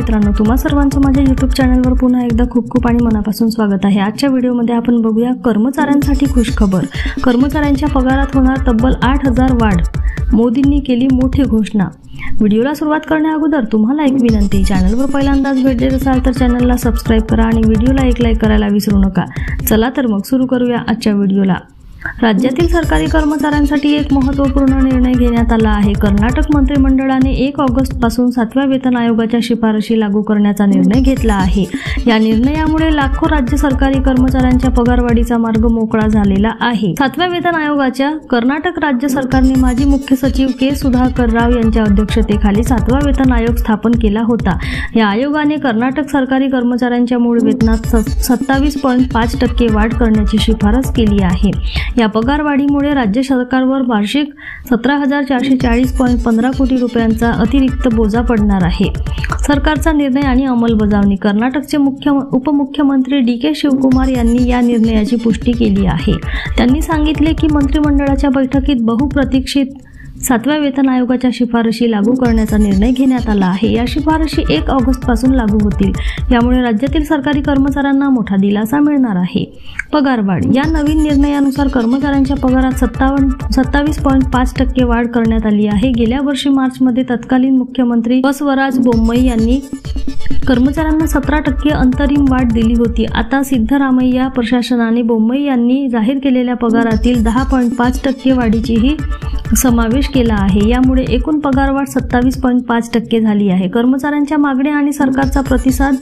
मित्रांनो, तुम्हा सर्वांचं माझ्या YouTube चॅनलवर पुन्हा एकदा खूप आणि मनापासून स्वागत आहे। आजच्या व्हिडिओमध्ये आपण बघूया कर्मचाऱ्यांसाठी खुशखबर। कर्मचाऱ्यांच्या पगारात होणार तब्बल 8000 वाढ, मोदींनी केली मोठी घोषणा। व्हिडिओला सुरुवात करण्याअगोदर तुम्हाला एक विनंती, चॅनलवर पहिल्यांदाच भेट देत असाल तर चॅनलला सबस्क्राइब करा आणि व्हिडिओला एक लाईक करायला विसरू नका। चला तर मग सुरू करूया आजच्या व्हिडिओला। राज्यातील सरकारी कर्मचाऱ्यांसाठी एक महत्त्वपूर्ण निर्णय घेण्यात आला आहे। कर्नाटक मंत्रिमंडळाने 1 ऑगस्ट पासून 7व्या वेतन आयोगाच्या शिफारशी लागू करण्याचा निर्णय घेतला आहे। या निर्णयामुळे लाखो राज्य सरकारी कर्मचाऱ्यांच्या पगारवाढीचा मार्ग मोकळा झालेला आहे। 7व्या वेतन आयोगाच्या कर्नाटक राज्य सरकारने माजी मुख्य सचिव के सुधाकर राव यांच्या अध्यक्षतेखाली 7वा वेतन आयोग स्थापन केला होता। या आयोगाने कर्नाटक सरकारी कर्मचाऱ्यांच्या मूळ वेतनात 27.5% वाढ करण्याची शिफारस केली आहे। या पगारवाढीमुळे राज्य सरकारवर वार्षिक 17,440.15 कोटी रुपयांचा अतिरिक्त बोजा पडणार आहे। सरकारचा निर्णय आणि अंमलबजावणी। कर्नाटकचे उपमुख्यमंत्री DK शिवकुमार यांनी या निर्णयाची पुष्टी केली आहे। त्यांनी सांगितले की मंत्रिमंडळाच्या बैठकीत बहुप्रतीक्षित 7व्या वेतन आयोगाच्या शिफारशी लागू करण्याचा निर्णय घेण्यात आला आहे। या शिफारशी 1 ऑगस्ट पासून लागू होतील। यामुळे राज्यातील सरकारी कर्मचाऱ्यांना मोठा दिलासा मिळणार आहे। पगारवाढ। या नवीन निर्णयानुसार कर्मचाऱ्यांच्या पगारात 27.5% वाढ करण्यात आली आहे। गेल्या वर्षी मार्चमध्ये तत्कालीन मुख्यमंत्री बसवराज बोम्मई यांनी कर्मचाऱ्यांना 17% अंतरिम वाढ दिली होती। आता सिद्धरामय्या प्रशासनाने बोम्मई यांनी जाहीर केलेल्या पगारातील 10.5% वाढीचीही समावेश केला आहे। यामुळे एकूण पगारवाढ 27.5% झाली आहे। कर्मचाऱ्यांच्या मागण्या आणि सरकारचा प्रतिसाद।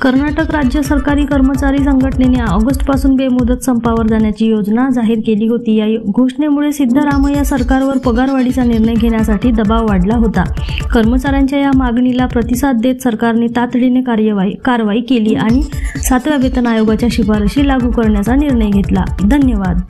कर्नाटक राज्य सरकारी कर्मचारी संघटनेने ऑगस्ट पासून बेमुदत संपावर जाण्याची योजना जाहीर केली होती। या घोषणेमुळे सिद्धरामय्या सरकारवर पगारवाढीचा निर्णय घेण्यासाठी दबाव वाढला होता। कर्मचाऱ्यांच्या या मागणीला प्रतिसाद देत सरकारने तातडीने कारवाई केली आणि 7व्या वेतन आयोगाच्या शिफारशी लागू करण्याचा निर्णय घेतला। धन्यवाद।